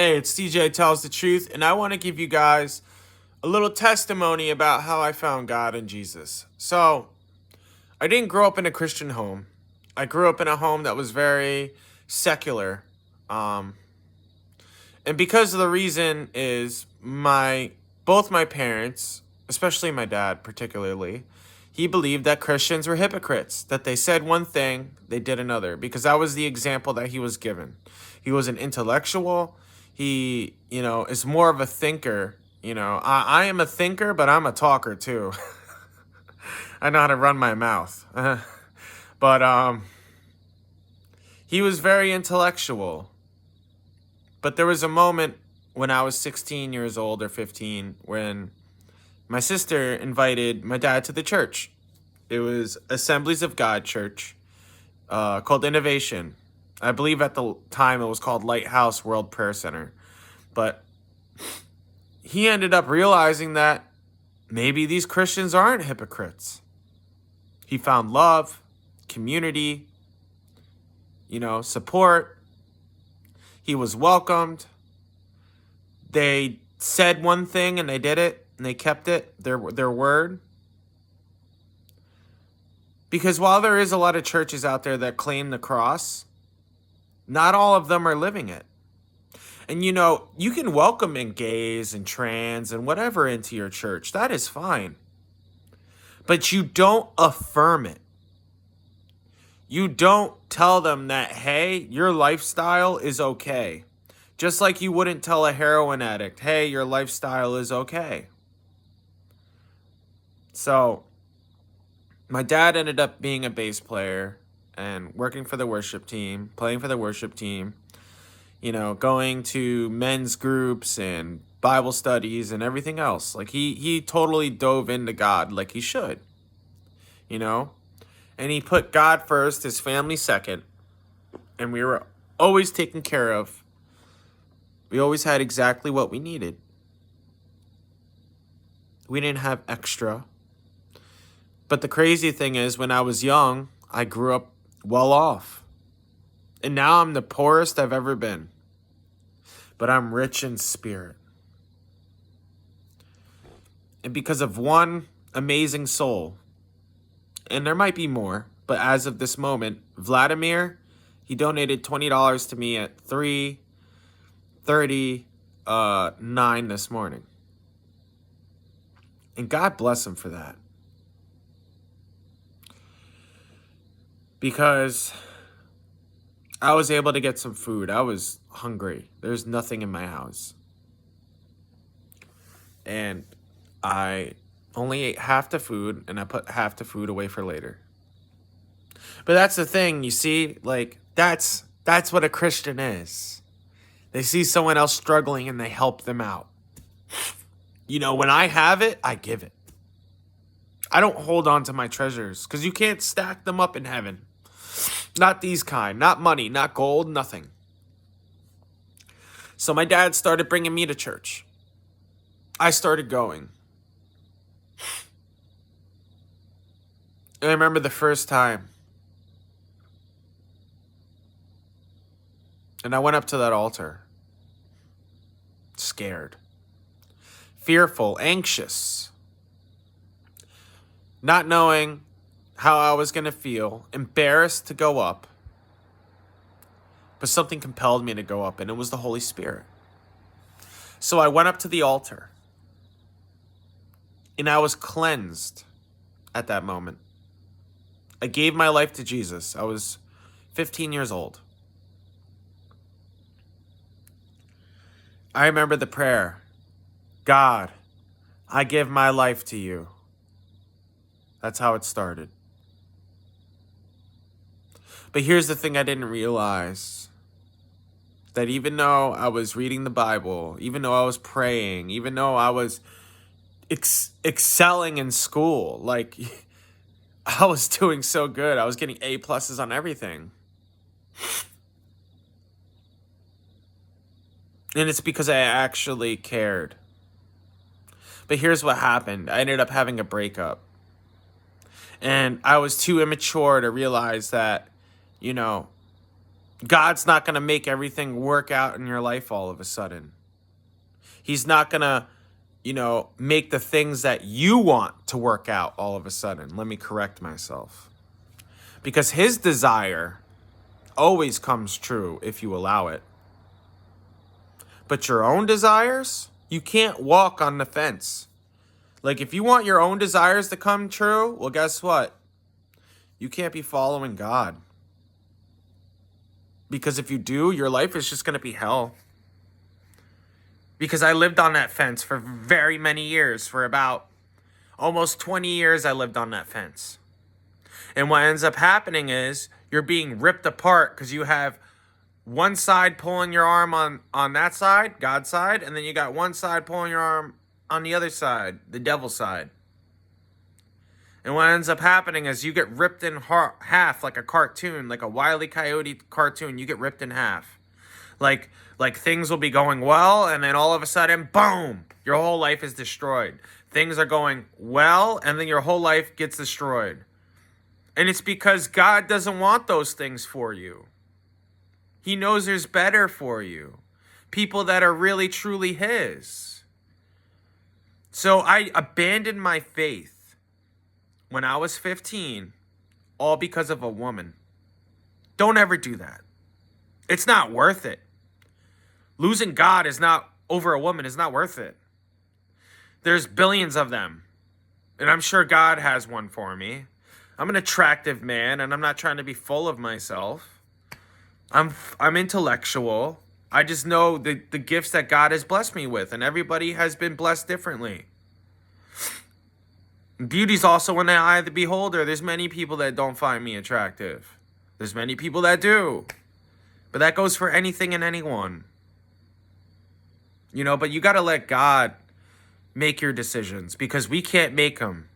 Hey, it's TJ Tells the Truth, and I want to give you guys a little testimony about how I found God and Jesus. So, I didn't grow up in a Christian home. I grew up in a home that was very secular. Um, and because of the reason is both my parents, especially my dad particularly, he believed that Christians were hypocrites, that they said one thing, they did another, because that was the example that he was given. He was an intellectual. He, is more of a thinker. I am a thinker, but I'm a talker too. I know how to run my mouth. But he was very intellectual. But there was a moment when I was 16 years old or 15 when my sister invited my dad to the church. It was Assemblies of God Church, called Innovation. I believe at the time it was called Lighthouse World Prayer Center. But he ended up realizing that maybe these Christians aren't hypocrites. He found love, community, support. He was welcomed. They said one thing and they did it and they kept it, their word. Because while there is a lot of churches out there that claim the cross, not all of them are living it. And you can welcome in gays and trans and whatever into your church. That is fine. But you don't affirm it. You don't tell them that, hey, your lifestyle is okay. Just like you wouldn't tell a heroin addict, hey, your lifestyle is okay. So, my dad ended up being a bass player and working for the worship team, playing for the worship team, going to men's groups and Bible studies and everything else. Like he totally dove into God like he should, and he put God first, his family second, and we were always taken care of. We always had exactly what we needed. We didn't have extra. But the crazy thing is, when I was young, I grew up well off. And now I'm the poorest I've ever been. But I'm rich in spirit. And because of one amazing soul, and there might be more, but as of this moment, Vladimir, he donated $20 to me at 3:39 this morning. And God bless him for that. Because I was able to get some food. I was hungry. There's nothing in my house. And I only ate half the food, and I put half the food away for later. But that's the thing, you see? Like, that's what a Christian is. They see someone else struggling, and they help them out. When I have it, I give it. I don't hold on to my treasures, because you can't stack them up in heaven. Not these kind. Not money, not gold, nothing. So my dad started bringing me to church. I started going. And I remember the first time. And I went up to that altar. Scared. Fearful, anxious. Not knowing how I was going to feel, embarrassed to go up. But something compelled me to go up, and it was the Holy Spirit. So I went up to the altar, and I was cleansed at that moment. I gave my life to Jesus. I was 15 years old. I remember the prayer, God, I give my life to you. That's how it started. But here's the thing I didn't realize. That even though I was reading the Bible, even though I was praying, even though I was excelling in school, like I was doing so good. I was getting A+ on everything. And it's because I actually cared. But here's what happened. I ended up having a breakup. And I was too immature to realize that, God's not going to make everything work out in your life all of a sudden. He's not going to, make the things that you want to work out all of a sudden. Let me correct myself. Because his desire always comes true if you allow it. But your own desires, you can't walk on the fence. Like, if you want your own desires to come true, well, guess what? You can't be following God. Because if you do, your life is just going to be hell. Because I lived on that fence for very many years. For about almost 20 years, I lived on that fence. And what ends up happening is you're being ripped apart because you have one side pulling your arm on that side, God's side, and then you got one side pulling your arm on the other side, the devil's side. And what ends up happening is you get ripped in half like a cartoon, like a Wile E. Coyote cartoon. You get ripped in half. Like things will be going well, and then all of a sudden, boom, your whole life is destroyed. Things are going well, and then your whole life gets destroyed. And it's because God doesn't want those things for you. He knows there's better for you. People that are really, truly his. So I abandoned my faith when I was 15, all because of a woman. Don't ever do that. It's not worth it. Losing God over a woman is not worth it. There's billions of them. And I'm sure God has one for me. I'm an attractive man, and I'm not trying to be full of myself. I'm intellectual. I just know the gifts that God has blessed me with, and everybody has been blessed differently. Beauty's also in the eye of the beholder. There's many people that don't find me attractive. There's many people that do. But that goes for anything and anyone. But you got to let God make your decisions, because we can't make them.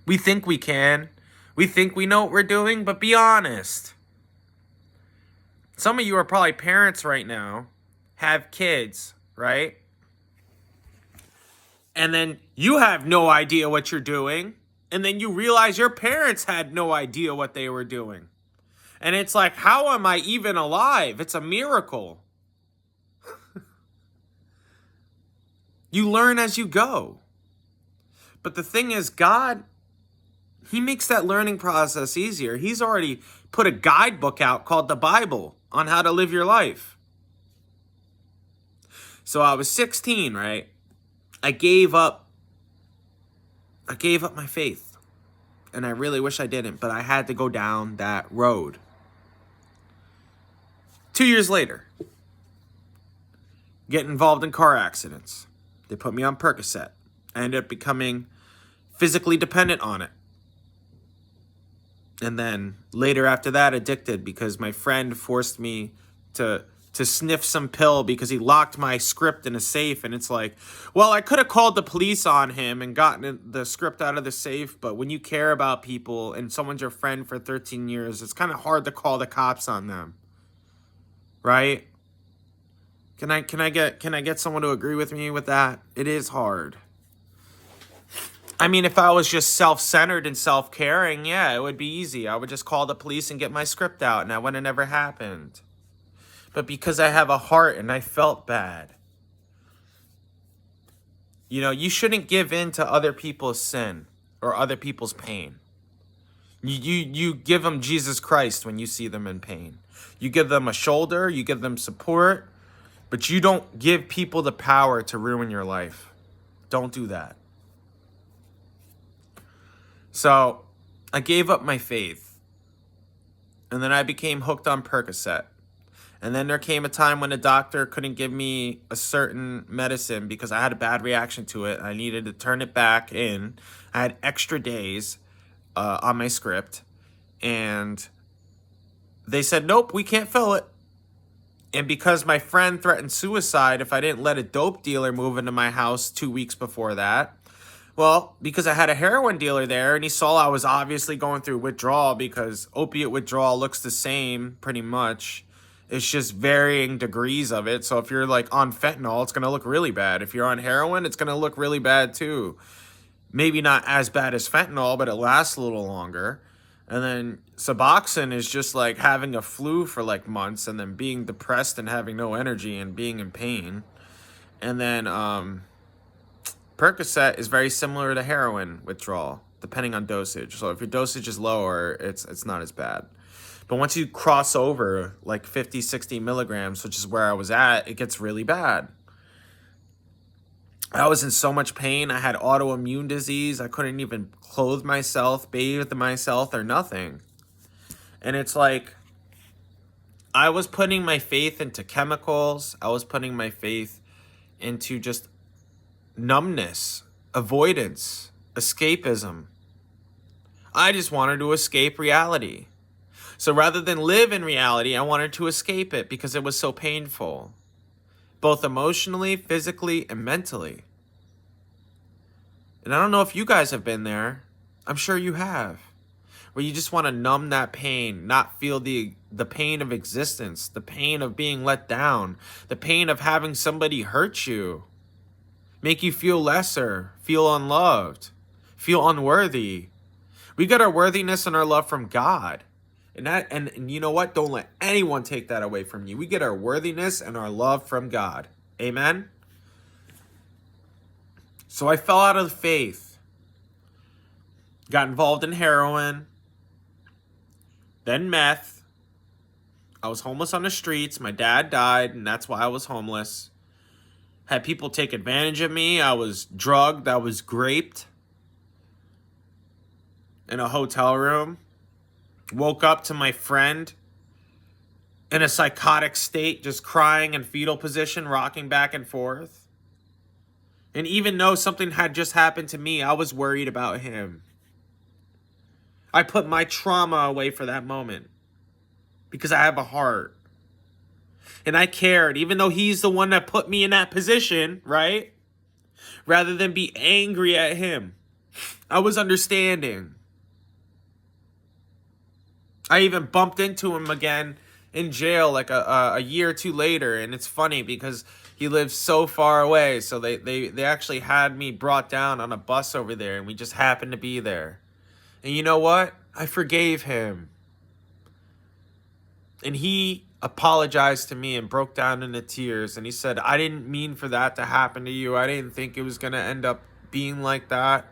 We think we can. We think we know what we're doing, but be honest. Some of you are probably parents right now, have kids, right? And then you have no idea what you're doing. And then you realize your parents had no idea what they were doing. And it's like, how am I even alive? It's a miracle. You learn as you go. But the thing is, God, he makes that learning process easier. He's already put a guidebook out called the Bible on how to live your life. So I was 16, right? I gave up my faith. And I really wish I didn't, but I had to go down that road. 2 years later, get involved in car accidents. They put me on Percocet. I ended up becoming physically dependent on it. And then later after that, addicted, because my friend forced me to sniff some pill because he locked my script in a safe. And it's like, well, I could have called the police on him and gotten the script out of the safe. But when you care about people and someone's your friend for 13 years, it's kind of hard to call the cops on them. Right? Can I get someone to agree with me with that? It is hard. I mean, if I was just self-centered and self-caring, yeah, it would be easy. I would just call the police and get my script out, and that would have never happened. But because I have a heart and I felt bad. You shouldn't give in to other people's sin or other people's pain. You give them Jesus Christ when you see them in pain. You give them a shoulder, you give them support, but you don't give people the power to ruin your life. Don't do that. So I gave up my faith, and then I became hooked on Percocet. And then there came a time when the doctor couldn't give me a certain medicine because I had a bad reaction to it. I needed to turn it back in. I had extra days on my script, and they said, nope, we can't fill it. And because my friend threatened suicide if I didn't let a dope dealer move into my house 2 weeks before that, well, because I had a heroin dealer there and he saw I was obviously going through withdrawal, because opiate withdrawal looks the same pretty much. It's just varying degrees of it. So if you're like on fentanyl, it's going to look really bad. If you're on heroin, it's going to look really bad too. Maybe not as bad as fentanyl, but it lasts a little longer. And then Suboxone is just like having a flu for like months and then being depressed and having no energy and being in pain. And then Percocet is very similar to heroin withdrawal, depending on dosage. So if your dosage is lower, it's not as bad. But once you cross over like 50, 60 milligrams, which is where I was at, it gets really bad. I was in so much pain. I had autoimmune disease. I couldn't even clothe myself, bathe myself, or nothing. And it's like, I was putting my faith into chemicals. I was putting my faith into just numbness, avoidance, escapism. I just wanted to escape reality. So rather than live in reality, I wanted to escape it because it was so painful, both emotionally, physically, and mentally. And I don't know if you guys have been there. I'm sure you have. Where you just want to numb that pain, not feel the pain of existence, the pain of being let down, the pain of having somebody hurt you, make you feel lesser, feel unloved, feel unworthy. We got our worthiness and our love from God. And you know what? Don't let anyone take that away from you. We get our worthiness and our love from God. Amen? So I fell out of the faith. Got involved in heroin. Then meth. I was homeless on the streets. My dad died, and that's why I was homeless. Had people take advantage of me. I was drugged. I was raped in a hotel room. Woke up to my friend in a psychotic state, just crying in fetal position, rocking back and forth. And even though something had just happened to me, I was worried about him. I put my trauma away for that moment because I have a heart. And I cared, even though he's the one that put me in that position, right? Rather than be angry at him, I was understanding. I even bumped into him again in jail like a year or two later. And it's funny because he lives so far away. So they actually had me brought down on a bus over there, and we just happened to be there. And you know what? I forgave him. And he apologized to me and broke down into tears. And he said, I didn't mean for that to happen to you. I didn't think it was going to end up being like that.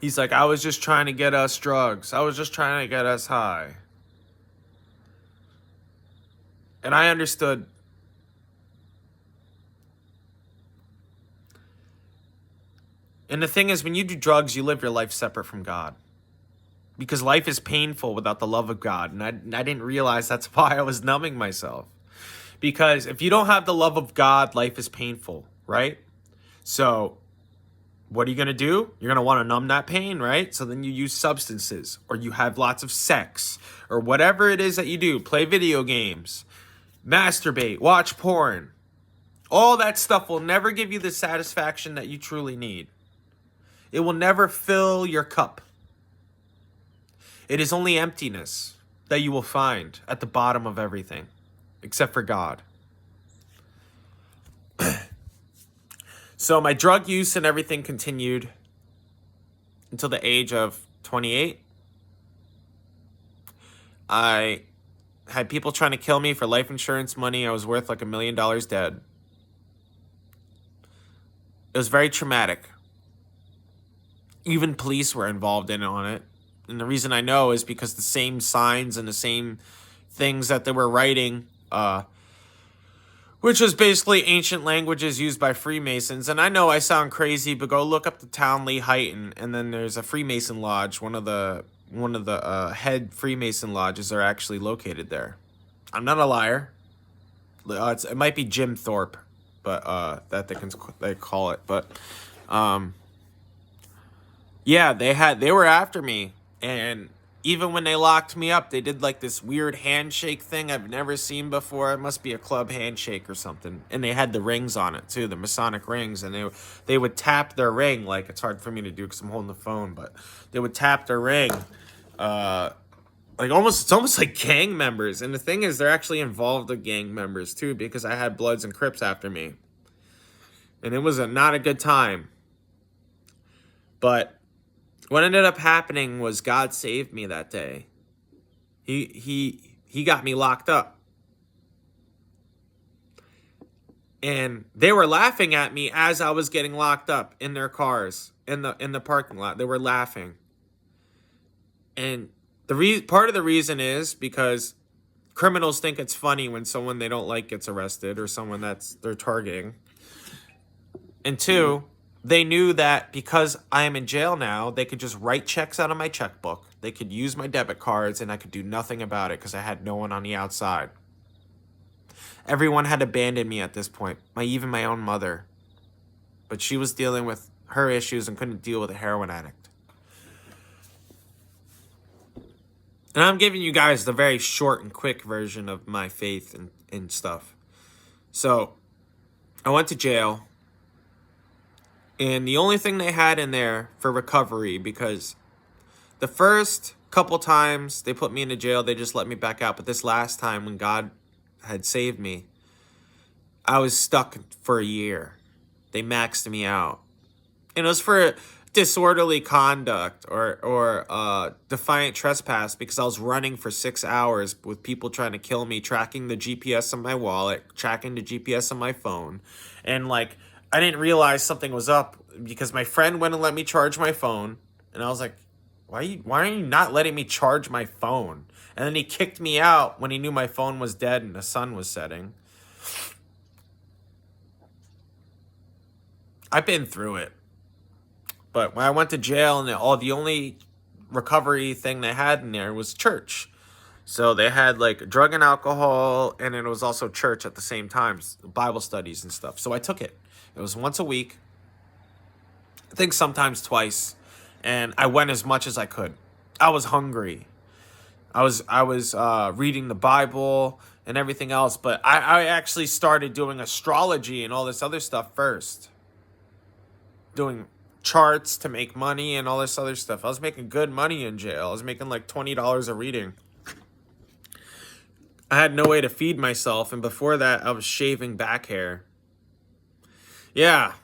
He's like, I was just trying to get us drugs. I was just trying to get us high. And I understood. And the thing is, when you do drugs, you live your life separate from God. Because life is painful without the love of God. And I didn't realize that's why I was numbing myself. Because if you don't have the love of God, life is painful, right? So what are you going to do? You're going to want to numb that pain, right? So then you use substances, or you have lots of sex, or whatever it is that you do. Play video games, masturbate, watch porn. All that stuff will never give you the satisfaction that you truly need. It will never fill your cup. It is only emptiness that you will find at the bottom of everything, except for God. So my drug use and everything continued until the age of 28. I had people trying to kill me for life insurance money. I was worth like $1 million dead. It was very traumatic. Even police were involved on it. And the reason I know is because the same signs and the same things that they were writing, which was basically ancient languages used by Freemasons. And I know I sound crazy, but go look up the Townley Heighton, and then there's a Freemason lodge. One of the head Freemason lodges are actually located there. I'm not a liar. It might be Jim Thorpe, but that they call it. But yeah, they were after me, and even when they locked me up, they did like this weird handshake thing I've never seen before. It must be a club handshake or something. And they had the rings on it too, the Masonic rings. And they would tap their ring. Like, it's hard for me to do because I'm holding the phone, but they would tap their ring. It's almost like gang members. And the thing is, they're actually involved with gang members too, because I had Bloods and Crips after me. And it was not a good time. But What ended up happening was God saved me that day. He got me locked up. And they were laughing at me as I was getting locked up in their cars in the parking lot. They were laughing. And part of the reason is because criminals think it's funny when someone they don't like gets arrested or someone they're targeting. And two, they knew that because I am in jail now, they could just write checks out of my checkbook. They could use my debit cards and I could do nothing about it because I had no one on the outside. Everyone had abandoned me at this point, even my own mother. But she was dealing with her issues and couldn't deal with a heroin addict. And I'm giving you guys the very short and quick version of my faith and stuff. So, I went to jail. And the only thing they had in there for recovery, because the first couple times they put me into jail, they just let me back out. But this last time when God had saved me, I was stuck for a year. They maxed me out. And it was for disorderly conduct or defiant trespass because I was running for 6 hours with people trying to kill me, tracking the GPS on my wallet, tracking the GPS on my phone. And like, I didn't realize something was up because my friend wouldn't let me charge my phone. And I was like, why are you not letting me charge my phone? And then he kicked me out when he knew my phone was dead and the sun was setting. I've been through it. But when I went to jail and the only recovery thing they had in there was church. So they had like drug and alcohol, and it was also church at the same time, Bible studies and stuff. So I took it. It was once a week. I think sometimes twice. And I went as much as I could. I was hungry. I was reading the Bible and everything else. But I actually started doing astrology and all this other stuff first. Doing charts to make money and all this other stuff. I was making good money in jail. I was making like $20 a reading. I had no way to feed myself. And before that, I was shaving back hair. Yeah.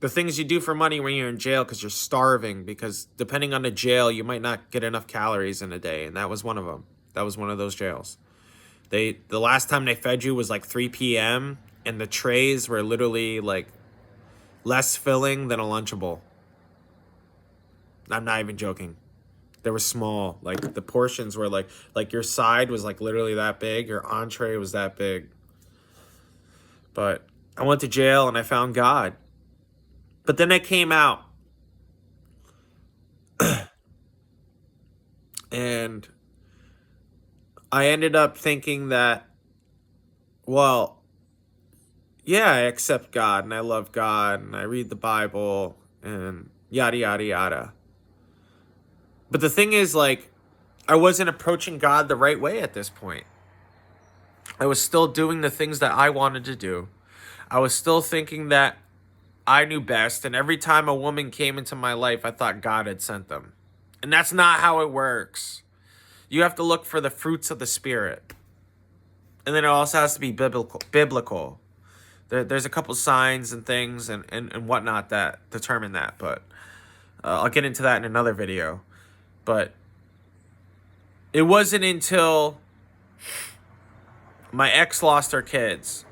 The things you do for money when you're in jail because you're starving. Because depending on the jail, you might not get enough calories in a day. And that was one of them. That was one of those jails. The last time they fed you was like 3 p.m. And the trays were literally like less filling than a Lunchable. I'm not even joking. They were small. Like the portions were like your side was like literally that big. Your entree was that big. But I went to jail and I found God. But then I came out. And I ended up thinking that, well, yeah, I accept God and I love God and I read the Bible and yada, yada, yada. But the thing is, like, I wasn't approaching God the right way at this point. I was still doing the things that I wanted to do. I was still thinking that I knew best. And every time a woman came into my life, I thought God had sent them. And that's not how it works. You have to look for the fruits of the Spirit. And then it also has to be biblical. There's a couple signs and things and whatnot that determine that. But I'll get into that in another video. But it wasn't until my ex lost her kids,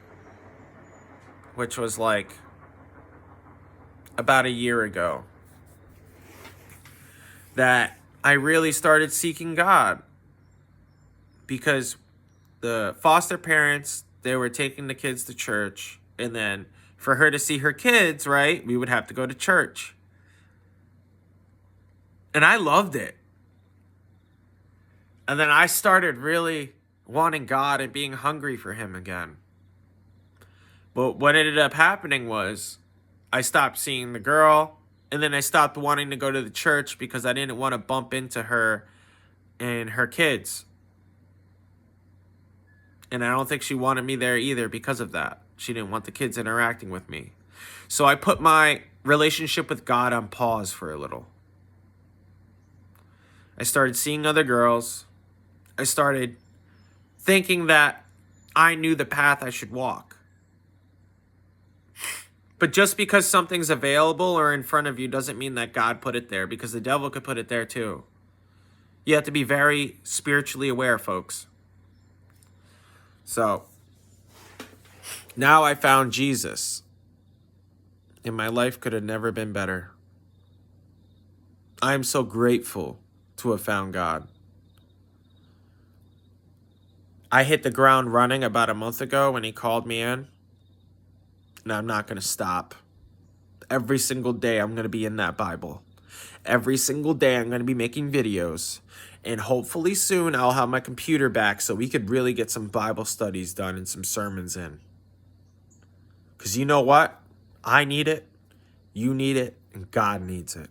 which was like about a year ago, that I really started seeking God. Because the foster parents, they were taking the kids to church. And then for her to see her kids, right, we would have to go to church. And I loved it. And then I started really wanting God and being hungry for him again. But what ended up happening was I stopped seeing the girl, and then I stopped wanting to go to the church because I didn't want to bump into her and her kids. And I don't think she wanted me there either because of that. She didn't want the kids interacting with me. So I put my relationship with God on pause for a little. I started seeing other girls. I started thinking that I knew the path I should walk. But just because something's available or in front of you doesn't mean that God put it there, because the devil could put it there too. You have to be very spiritually aware, folks. So, now I found Jesus, and my life could have never been better. I am so grateful to have found God. I hit the ground running about a month ago when he called me in, and I'm not going to stop. Every single day I'm going to be in that Bible. Every single day I'm going to be making videos. And hopefully soon I'll have my computer back so we could really get some Bible studies done and some sermons in. Because you know what? I need it, you need it, and God needs it.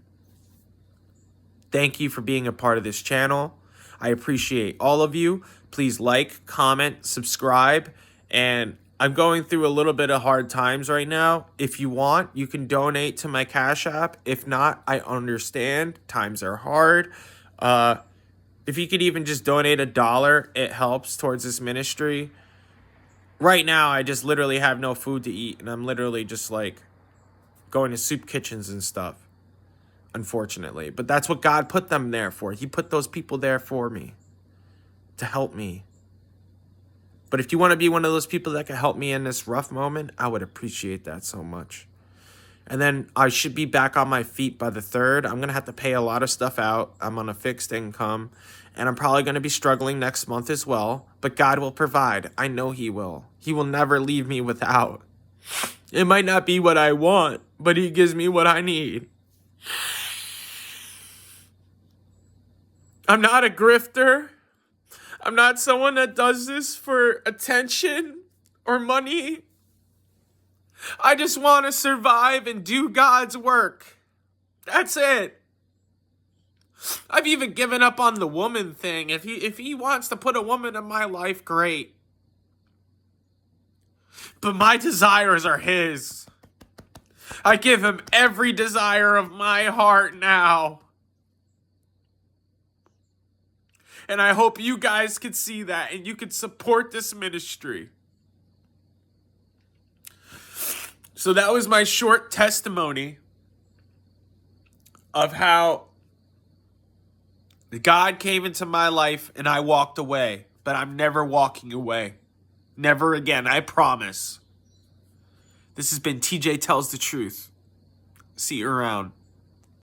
Thank you for being a part of this channel. I appreciate all of you. Please like, comment, subscribe. And I'm going through a little bit of hard times right now. If you want, you can donate to my Cash App. If not, I understand. Times are hard. If you could even just donate $1, it helps towards this ministry. Right now, I just literally have no food to eat. And I'm literally just like going to soup kitchens and stuff. Unfortunately. But that's what God put them there for. He put those people there for me. To help me. But if you want to be one of those people that can help me in this rough moment, I would appreciate that so much. And then I should be back on my feet by the 3rd. I'm going to have to pay a lot of stuff out. I'm on a fixed income. And I'm probably going to be struggling next month as well. But God will provide. I know He will. He will never leave me without. It might not be what I want, but He gives me what I need. I'm not a grifter. I'm not someone that does this for attention or money. I just want to survive and do God's work. That's it. I've even given up on the woman thing. If he wants to put a woman in my life, great. But my desires are His. I give Him every desire of my heart now. And I hope you guys can see that and you can support this ministry. So that was my short testimony of how God came into my life and I walked away. But I'm never walking away. Never again, I promise. This has been TJ Tells the Truth. See you around.